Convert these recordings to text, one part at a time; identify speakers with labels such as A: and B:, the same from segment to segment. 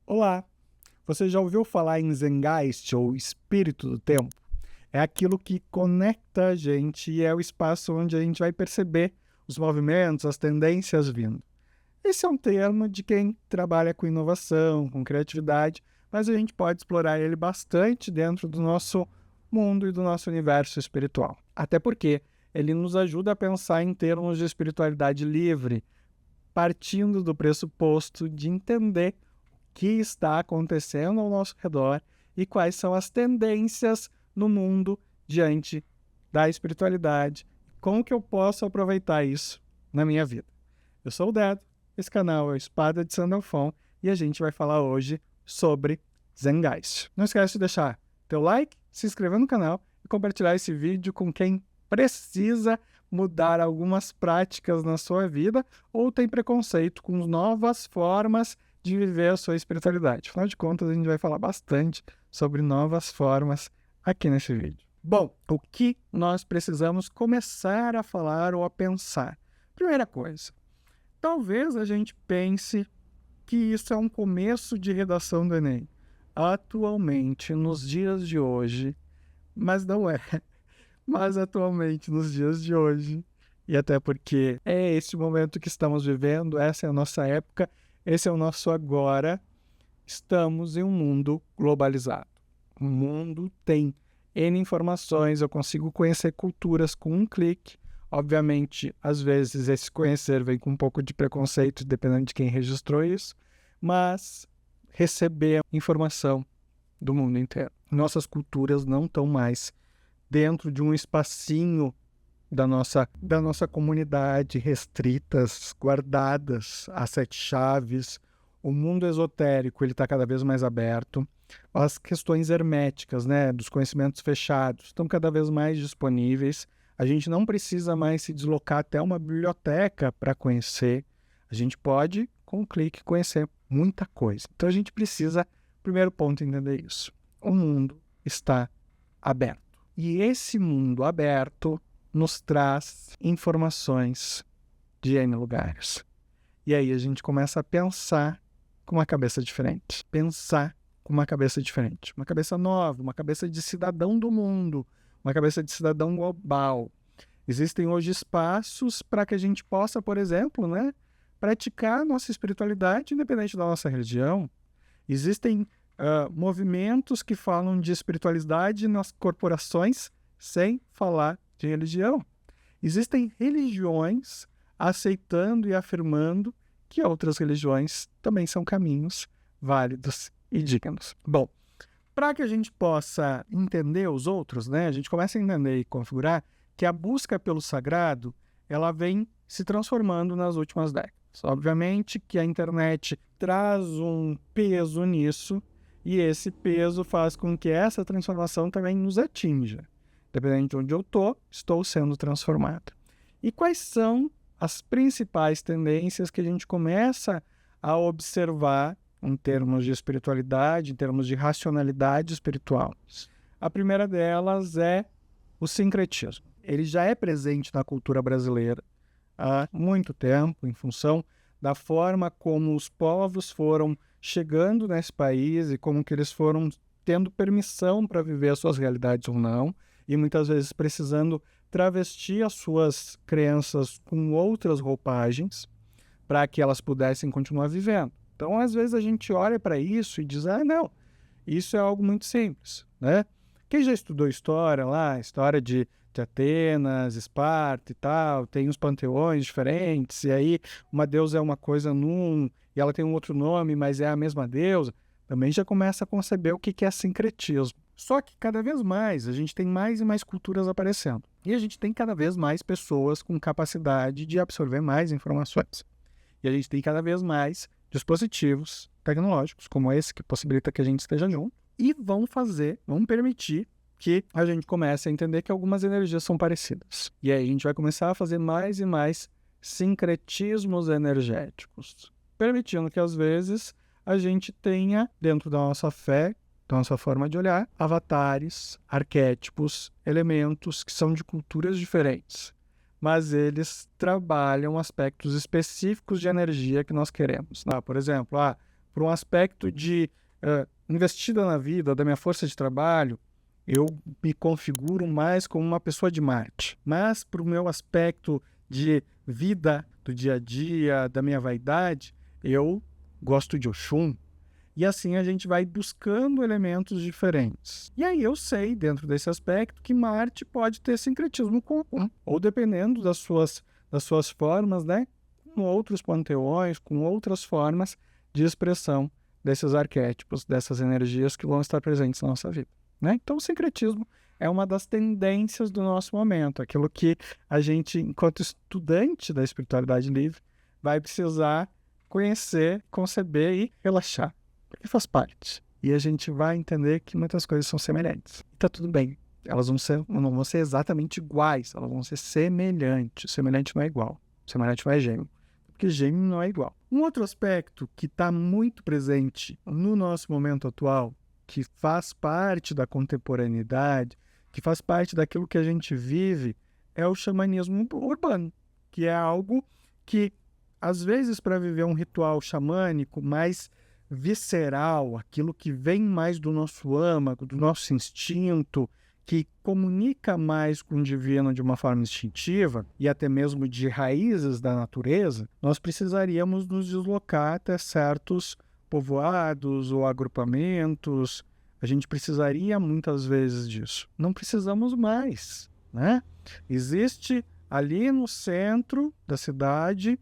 A: Olá! Você já ouviu falar em Zeitgeist ou espírito do tempo? É aquilo que conecta a gente e é o espaço onde a gente vai perceber os movimentos, as tendências vindo. Esse é um termo de quem trabalha com inovação, com criatividade, mas a gente pode explorar ele bastante dentro do nosso mundo e do nosso universo espiritual. Até porque ele nos ajuda a pensar em termos de espiritualidade livre, partindo do pressuposto de entender que está acontecendo ao nosso redor e quais são as tendências no mundo diante da espiritualidade. Como que eu posso aproveitar isso na minha vida? Eu sou o Dedo, esse canal é o Espada de Sandalfon e a gente vai falar hoje sobre Zeitgeist. Não esquece de deixar teu like, se inscrever no canal e compartilhar esse vídeo com quem precisa mudar algumas práticas na sua vida ou tem preconceito com novas formas de viver a sua espiritualidade. Afinal de contas, a gente vai falar bastante sobre novas formas aqui nesse vídeo. Bom, o que nós precisamos começar a falar ou a pensar? Primeira coisa, talvez a gente pense que isso é um começo de redação do Enem. Atualmente, nos dias de hoje, mas não é. Mas atualmente, nos dias de hoje, e até porque é esse momento que estamos vivendo, essa é a nossa época, esse é o nosso agora, estamos em um mundo globalizado. O mundo tem N informações, eu consigo conhecer culturas com um clique. Obviamente, às vezes, esse conhecer vem com um pouco de preconceito, dependendo de quem registrou isso, mas receber informação do mundo inteiro. Nossas culturas não estão mais dentro de um espacinho da nossa comunidade, restritas, guardadas a 7 chaves. O mundo esotérico está cada vez mais aberto. As questões herméticas, dos conhecimentos fechados, estão cada vez mais disponíveis. A gente não precisa mais se deslocar até uma biblioteca para conhecer. A gente pode, com um clique, conhecer muita coisa. Então a gente precisa, primeiro ponto, entender isso. O mundo está aberto. E esse mundo aberto nos traz informações de N lugares. E aí a gente começa a pensar com uma cabeça diferente. Pensar com uma cabeça diferente. Uma cabeça nova, uma cabeça de cidadão do mundo, uma cabeça de cidadão global. Existem hoje espaços para que a gente possa, por exemplo, praticar nossa espiritualidade independente da nossa religião. Existem movimentos que falam de espiritualidade nas corporações sem falar de religião. Existem religiões aceitando e afirmando que outras religiões também são caminhos válidos e dignos. Bom, para que a gente possa entender os outros, a gente começa a entender e configurar que a busca pelo sagrado ela vem se transformando nas últimas décadas. Obviamente que a internet traz um peso nisso, e esse peso faz com que essa transformação também nos atinja. Dependendo de onde eu estou sendo transformado. E quais são as principais tendências que a gente começa a observar em termos de espiritualidade, em termos de racionalidade espiritual? A primeira delas é o sincretismo. Ele já é presente na cultura brasileira há muito tempo, em função da forma como os povos foram chegando nesse país e como que eles foram tendo permissão para viver as suas realidades ou não, e muitas vezes precisando travestir as suas crenças com outras roupagens para que elas pudessem continuar vivendo. Então, às vezes a gente olha para isso e diz, não, isso é algo muito simples, Quem já estudou história lá, história de Atenas, Esparta e tal, tem uns panteões diferentes, e aí uma deusa é uma coisa num, e ela tem um outro nome, mas é a mesma deusa, também já começa a conceber o que é sincretismo. Só que cada vez mais a gente tem mais e mais culturas aparecendo, e a gente tem cada vez mais pessoas com capacidade de absorver mais informações. E a gente tem cada vez mais dispositivos tecnológicos, como esse, que possibilita que a gente esteja junto, e vão permitir que a gente comece a entender que algumas energias são parecidas. E aí a gente vai começar a fazer mais e mais sincretismos energéticos, permitindo que, às vezes, a gente tenha, dentro da nossa fé, da nossa forma de olhar, avatares, arquétipos, elementos que são de culturas diferentes, mas eles trabalham aspectos específicos de energia que nós queremos. Por exemplo, Por um aspecto de investida na vida, da minha força de trabalho, eu me configuro mais como uma pessoa de Marte. Mas para o meu aspecto de vida do dia a dia, da minha vaidade, eu gosto de Oxum. E assim a gente vai buscando elementos diferentes. E aí eu sei, dentro desse aspecto, que Marte pode ter sincretismo com um, ou dependendo das suas formas, né, com outros panteões, com outras formas de expressão desses arquétipos, dessas energias que vão estar presentes na nossa vida, né? Então o sincretismo é uma das tendências do nosso momento, aquilo que a gente, enquanto estudante da espiritualidade livre, vai precisar conhecer, conceber e relaxar, porque faz parte. E a gente vai entender que muitas coisas são semelhantes. E tá tudo bem. Elas não vão ser exatamente iguais, elas vão ser semelhantes. Semelhante não é igual. Semelhante não é gêmeo. Porque gêmeo não é igual. Um outro aspecto que está muito presente no nosso momento atual, que faz parte da contemporaneidade, que faz parte daquilo que a gente vive, é o xamanismo urbano, que é algo que, às vezes, para viver um ritual xamânico mais visceral, aquilo que vem mais do nosso âmago, do nosso instinto, que comunica mais com o divino de uma forma instintiva e até mesmo de raízes da natureza, nós precisaríamos nos deslocar até certos povoados ou agrupamentos. A gente precisaria muitas vezes disso. Não precisamos mais, né? Existe ali no centro da cidade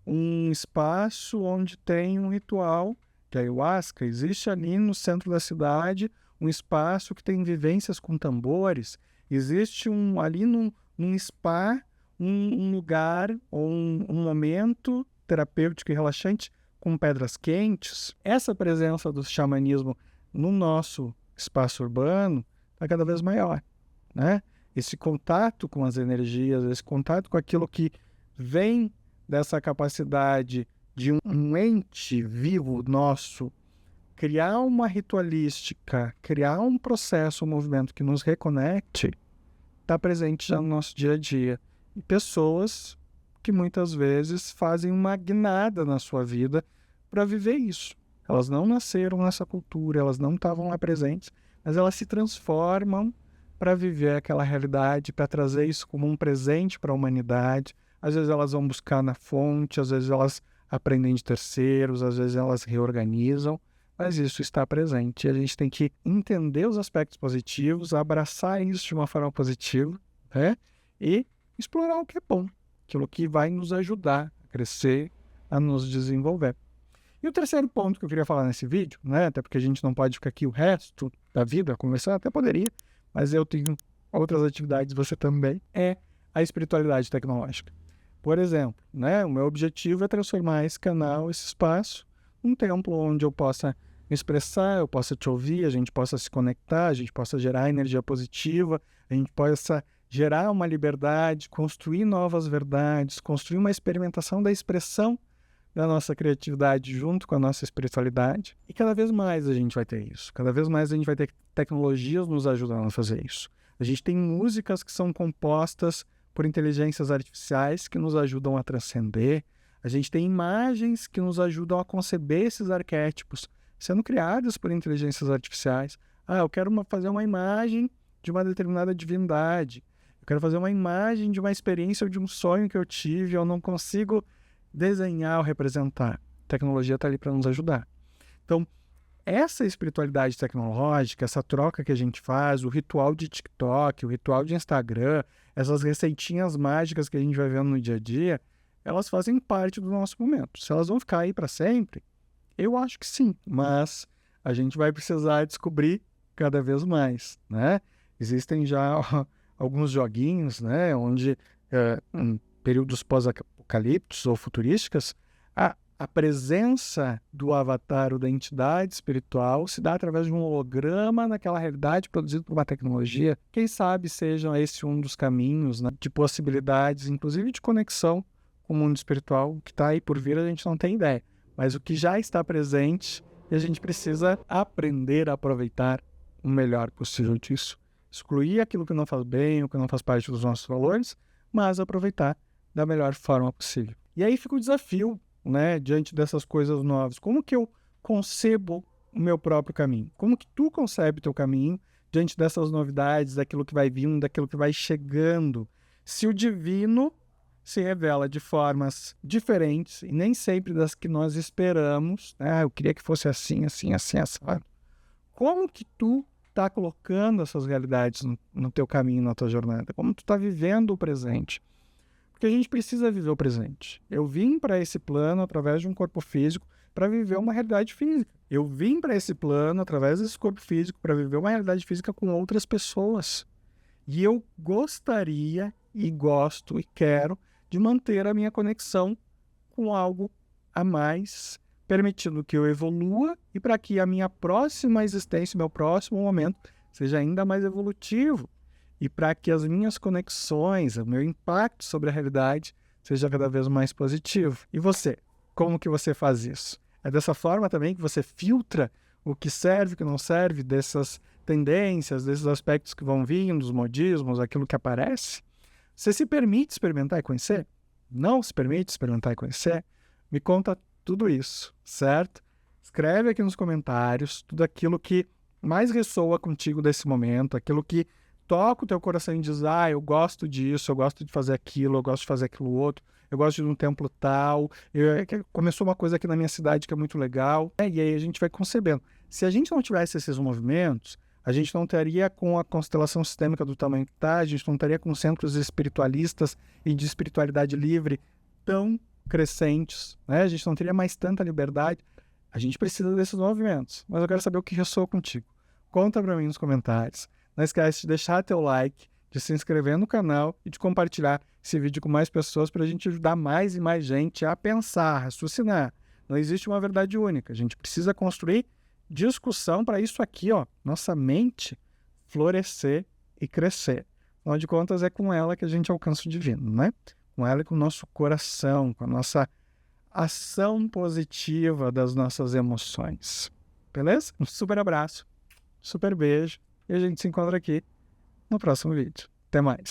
A: um espaço onde tem um ritual de ayahuasca. Existe ali no centro da cidade um espaço que tem vivências com tambores. Existe ali num spa um lugar ou um momento terapêutico e relaxante com pedras quentes. Essa presença do xamanismo no nosso espaço urbano está cada vez maior, né? Esse contato com as energias, esse contato com aquilo que vem dessa capacidade de um ente vivo nosso criar uma ritualística, criar um processo, um movimento que nos reconecte, está presente já no nosso dia a dia. E pessoas que muitas vezes fazem uma guinada na sua vida para viver isso. Elas não nasceram nessa cultura, elas não estavam lá presentes, mas elas se transformam para viver aquela realidade, para trazer isso como um presente para a humanidade. Às vezes elas vão buscar na fonte, às vezes elas aprendem de terceiros, às vezes elas reorganizam, mas isso está presente. E a gente tem que entender os aspectos positivos, abraçar isso de uma forma positiva, né? E explorar o que é bom, aquilo que vai nos ajudar a crescer, a nos desenvolver. E o terceiro ponto que eu queria falar nesse vídeo, né? Até porque a gente não pode ficar aqui o resto da vida conversando, até poderia, mas eu tenho outras atividades, você também, é a espiritualidade tecnológica. Por exemplo, né? O meu objetivo é transformar esse canal, esse espaço, um templo onde eu possa me expressar, eu possa te ouvir, a gente possa se conectar, a gente possa gerar energia positiva, a gente possa gerar uma liberdade, construir novas verdades, construir uma experimentação da expressão da nossa criatividade junto com a nossa espiritualidade. E cada vez mais a gente vai ter isso. Cada vez mais a gente vai ter tecnologias nos ajudando a fazer isso. A gente tem músicas que são compostas por inteligências artificiais que nos ajudam a transcender. A gente tem imagens que nos ajudam a conceber esses arquétipos, sendo criadas por inteligências artificiais. Eu quero fazer uma imagem de uma determinada divindade. Eu quero fazer uma imagem de uma experiência ou de um sonho que eu tive, eu não consigo desenhar ou representar. A tecnologia está ali para nos ajudar. Então, essa espiritualidade tecnológica, essa troca que a gente faz, o ritual de TikTok, o ritual de Instagram, essas receitinhas mágicas que a gente vai vendo no dia a dia, elas fazem parte do nosso momento. Se elas vão ficar aí para sempre, eu acho que sim, mas a gente vai precisar descobrir cada vez mais, né? Existem já alguns joguinhos, né, onde em períodos pós-apocalípticos ou futurísticas, a presença do avatar ou da entidade espiritual se dá através de um holograma naquela realidade produzido por uma tecnologia. Quem sabe seja esse um dos caminhos, né, de possibilidades, inclusive de conexão com o mundo espiritual. O que está aí por vir a gente não tem ideia, mas o que já está presente e a gente precisa aprender a aproveitar o melhor possível disso. Excluir aquilo que não faz bem, o que não faz parte dos nossos valores, mas aproveitar da melhor forma possível. E aí fica o desafio, né, diante dessas coisas novas. Como que eu concebo o meu próprio caminho? Como que tu concebe o teu caminho diante dessas novidades, daquilo que vai vindo, daquilo que vai chegando? Se o divino se revela de formas diferentes e nem sempre das que nós esperamos, né? Eu queria que fosse assim, assim, assim, assado. Como que tu está colocando essas realidades no teu caminho, na tua jornada? Como tu está vivendo o presente? Porque a gente precisa viver o presente. Eu vim para esse plano através de um corpo físico para viver uma realidade física. Eu vim para esse plano através desse corpo físico para viver uma realidade física com outras pessoas. E eu gostaria e gosto e quero de manter a minha conexão com algo a mais, permitindo que eu evolua e para que a minha próxima existência, meu próximo momento, seja ainda mais evolutivo e para que as minhas conexões, o meu impacto sobre a realidade seja cada vez mais positivo. E você? Como que você faz isso? É dessa forma também que você filtra o que serve, o que não serve, dessas tendências, desses aspectos que vão vindo, os modismos, aquilo que aparece? Você se permite experimentar e conhecer? Não se permite experimentar e conhecer? Me conta tudo isso, certo? Escreve aqui nos comentários tudo aquilo que mais ressoa contigo desse momento, aquilo que toca o teu coração e diz, eu gosto disso, eu gosto de fazer aquilo, eu gosto de fazer aquilo outro, eu gosto de ir num templo tal, começou uma coisa aqui na minha cidade que é muito legal, e aí a gente vai concebendo. Se a gente não tivesse esses movimentos, a gente não teria com a constelação sistêmica do tamanho que está, a gente não teria com centros espiritualistas e de espiritualidade livre tão crescentes, né? A gente não teria mais tanta liberdade. A gente precisa desses movimentos. Mas eu quero saber o que ressoa contigo. Conta para mim nos comentários. Não esquece de deixar teu like, de se inscrever no canal e de compartilhar esse vídeo com mais pessoas para a gente ajudar mais e mais gente a pensar, a raciocinar. Não existe uma verdade única. A gente precisa construir discussão para isso aqui, nossa mente florescer e crescer. Afinal de contas, é com ela que a gente alcança o divino, né? Com ela e com o nosso coração, com a nossa ação positiva das nossas emoções. Beleza? Um super abraço, super beijo e a gente se encontra aqui no próximo vídeo. Até mais!